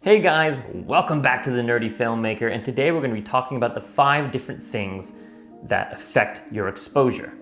Hey guys, welcome back to The Nerdy Filmmaker, and today we're going to be talking about the 5 different things that affect your exposure.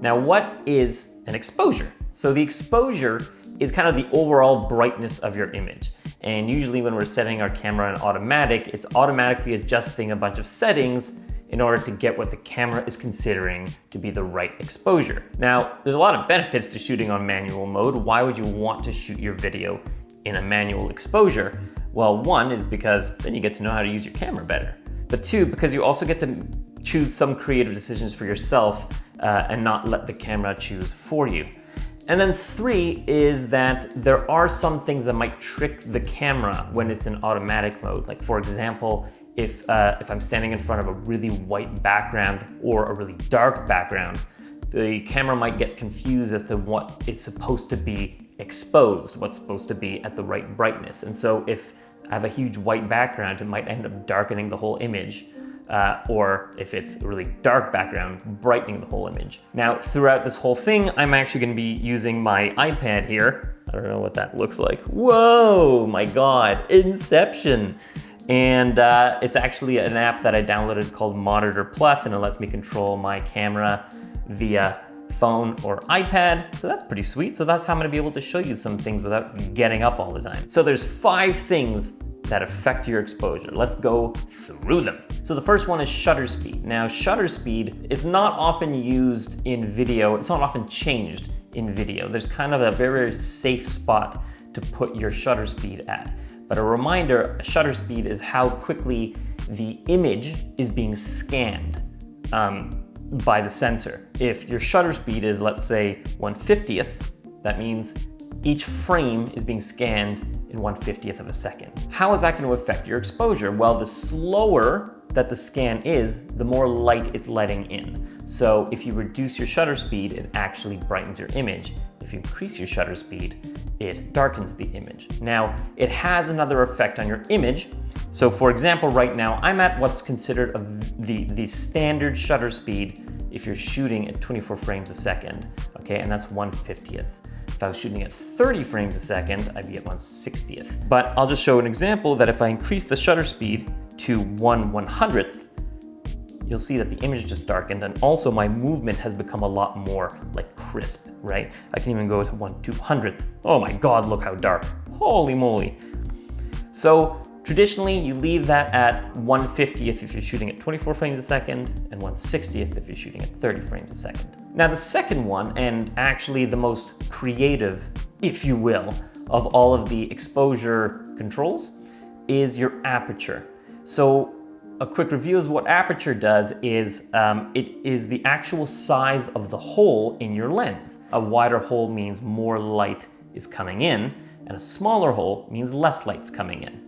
Now, what is an exposure? So the exposure is kind of the overall brightness of your image. And usually when we're setting our camera on automatic, it's automatically adjusting a bunch of settings in order to get what the camera is considering to be the right exposure. Now, there's a lot of benefits to shooting on manual mode. Why would you want to shoot your video in a manual exposure? Well, one is because then you get to know how to use your camera better. But two, because you also get to choose some creative decisions for yourself and not let the camera choose for you. And then 3 is that there are some things that might trick the camera when it's in automatic mode. Like for example, if I'm standing in front of a really white background or a really dark background, the camera might get confused as to what is supposed to be exposed, what's supposed to be at the right brightness. And so if I have a huge white background, it might end up darkening the whole image. Or if it's a really dark background, brightening the whole image. Now, throughout this whole thing, I'm actually going to be using my iPad here. I don't know what that looks like. Whoa, my God, Inception. And it's actually an app that I downloaded called Monitor Plus, and it lets me control my camera via phone or iPad. So that's pretty sweet. So that's how I'm going to be able to show you some things without getting up all the time. So there's 5 things that affect your exposure. Let's go through them. So the first one is shutter speed. Now, shutter speed is not often used in video. It's not often changed in video. There's kind of a very safe spot to put your shutter speed at. But a reminder, shutter speed is how quickly the image is being scanned by the sensor. If your shutter speed is, let's say, 1/50th, that means each frame is being scanned in 1/50th of a second. How is that going to affect your exposure? Well, the slower that the scan is, the more light it's letting in. So if you reduce your shutter speed, it actually brightens your image. If you increase your shutter speed, it darkens the image. Now, it has another effect on your image. So for example, right now, I'm at what's considered the standard shutter speed if you're shooting at 24 frames a second, okay? And that's 1/50th. If I was shooting at 30 frames a second, I'd be at 1/60th. But I'll just show an example that if I increase the shutter speed to 1/100th, you'll see that the image just darkened, and also my movement has become a lot more like crisp, right? I can even go to 1/200th. Oh my God, look how dark. Holy moly. So traditionally, you leave that at 1/50th if you're shooting at 24 frames a second, and 1/60th if you're shooting at 30 frames a second. Now the second one, and actually the most creative, if you will, of all of the exposure controls, is your aperture. So a quick review is what aperture does is it is the actual size of the hole in your lens. A wider hole means more light is coming in, and a smaller hole means less light's coming in,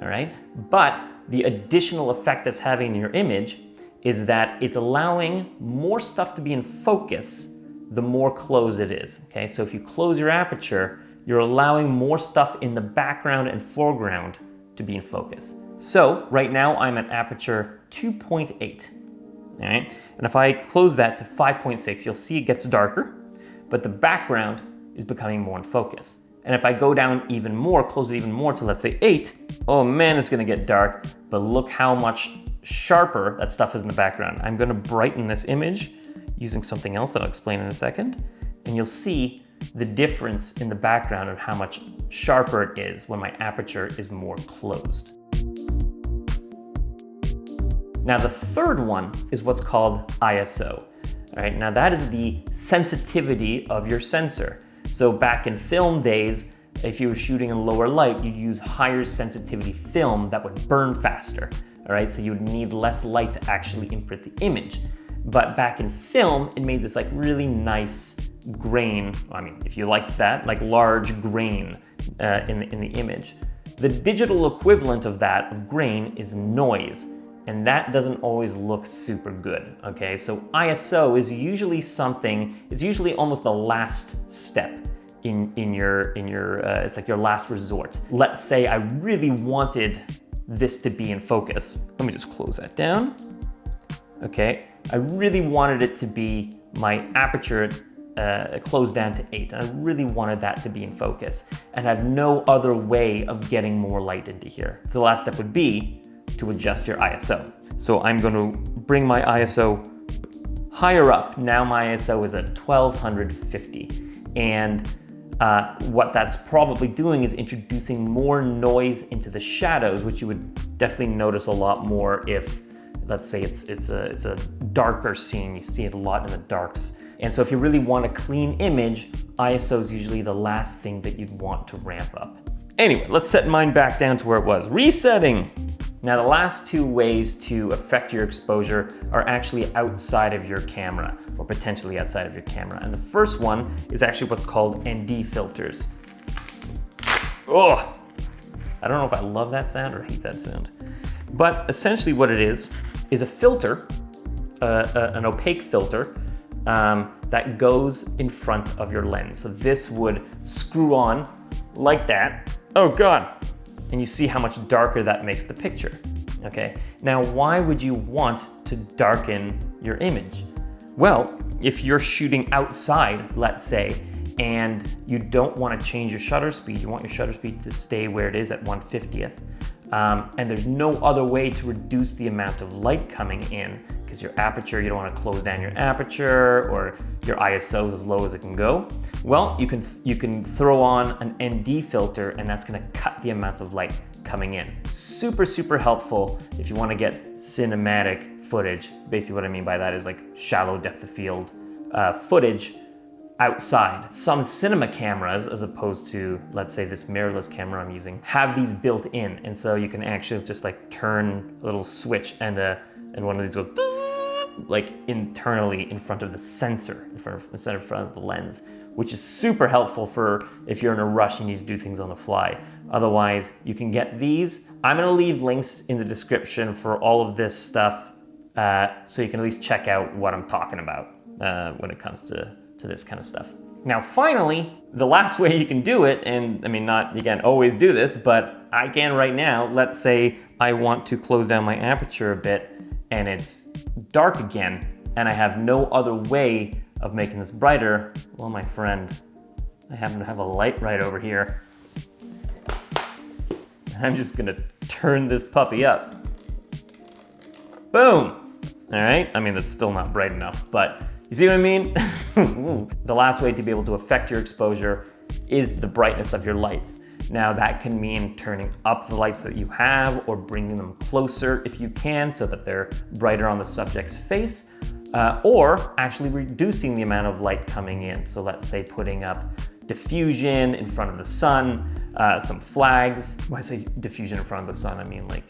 all right? But the additional effect that's having in your image is that it's allowing more stuff to be in focus the more closed it is, okay? So if you close your aperture, you're allowing more stuff in the background and foreground to be in focus. So right now I'm at aperture 2.8, all right? And if I close that to 5.6, you'll see it gets darker, but the background is becoming more in focus. And if I go down even more, close it even more to, let's say 8, oh man, it's gonna get dark, but look how much sharper that stuff is in the background. I'm gonna brighten this image using something else that I'll explain in a second, and you'll see the difference in the background and how much sharper it is when my aperture is more closed. Now the third one is what's called ISO. All right, now that is the sensitivity of your sensor. So back in film days, if you were shooting in lower light, you'd use higher sensitivity film that would burn faster. All right, so you would need less light to actually imprint the image. But back in film, it made this like really nice grain. I mean, if you liked that, like large grain in the image. The digital equivalent of that, of grain, is noise. And that doesn't always look super good, okay? So ISO is usually something, it's usually almost the last step in your it's like your last resort. Let's say I really wanted this to be in focus. Let me just close that down. Okay, I really wanted it to be my aperture closed down to 8. And I really wanted that to be in focus and have no other way of getting more light into here. The last step would be to adjust your ISO. So I'm going to bring my ISO higher up. Now my ISO is at 1250. And what that's probably doing is introducing more noise into the shadows, which you would definitely notice a lot more if, let's say it's a darker scene. You see it a lot in the darks. And so if you really want a clean image, ISO is usually the last thing that you'd want to ramp up. Anyway, let's set mine back down to where it was. Resetting. Now the last two ways to affect your exposure are actually outside of your camera, or potentially outside of your camera. And the first one is actually what's called ND filters. Oh, I don't know if I love that sound or hate that sound. But essentially what it is a filter, an opaque filter, that goes in front of your lens. So this would screw on like that. Oh God. And you see how much darker that makes the picture, okay? Now, why would you want to darken your image? Well, if you're shooting outside, let's say, and you don't want to change your shutter speed, you want your shutter speed to stay where it is at 1/50th, and there's no other way to reduce the amount of light coming in, because your aperture, you don't want to close down your aperture, or your ISO is as low as it can go. Well, you can throw on an ND filter, and that's going to cut the amount of light coming in. Super, super helpful if you want to get cinematic footage. Basically what I mean by that is like shallow depth of field footage outside. Some cinema cameras, as opposed to, let's say, this mirrorless camera I'm using, have these built in, and so you can actually just like turn a little switch, and one of these goes like internally in front of the sensor, instead of front of the lens, which is super helpful for if you're in a rush, you need to do things on the fly. Otherwise, you can get these. I'm gonna leave links in the description for all of this stuff, so you can at least check out what I'm talking about when it comes to this kind of stuff. Now, finally, the last way you can do it, and I mean, you can't always do this, but I can right now. Let's say I want to close down my aperture a bit and it's dark again, and I have no other way of making this brighter. Well, my friend, I happen to have a light right over here. I'm just gonna turn this puppy up. Boom. All right, I mean, that's still not bright enough, but you see what I mean? The last way to be able to affect your exposure is the brightness of your lights. Now that can mean turning up the lights that you have, or bringing them closer if you can, so that they're brighter on the subject's face, or actually reducing the amount of light coming in. So let's say putting up diffusion in front of the sun, some flags. When I say diffusion in front of the sun, I mean like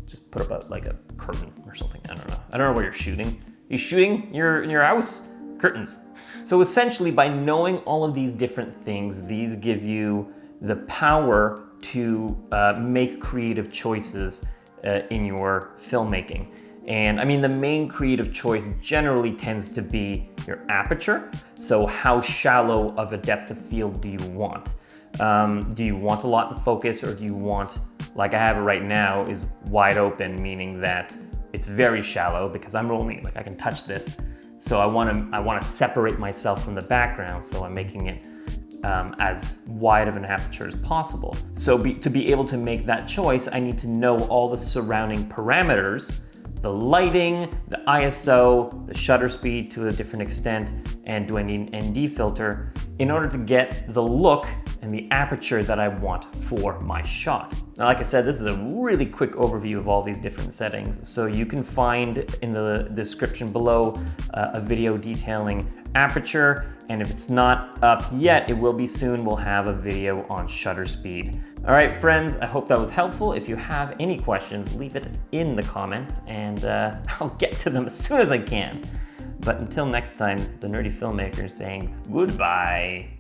just put up like a curtain or something. I don't know where you're shooting. You shooting in your house? Curtains. So essentially, by knowing all of these different things, these give you the power to make creative choices in your filmmaking. And I mean, the main creative choice generally tends to be your aperture. So how shallow of a depth of field do you want? Do you want a lot in focus, or do you want, like I have it right now, is wide open, meaning that it's very shallow because I'm only, like I can touch this. So I want to separate myself from the background, so I'm making it as wide of an aperture as possible. So to be able to make that choice, I need to know all the surrounding parameters, the lighting, the ISO, the shutter speed to a different extent, and do I need an ND filter in order to get the look and the aperture that I want for my shot. Now, like I said, this is a really quick overview of all these different settings. So you can find in the description below a video detailing aperture. And if it's not up yet, it will be soon. We'll have a video on shutter speed. All right, friends, I hope that was helpful. If you have any questions, leave it in the comments, and I'll get to them as soon as I can. But until next time, it's the Nerdy Filmmaker saying goodbye.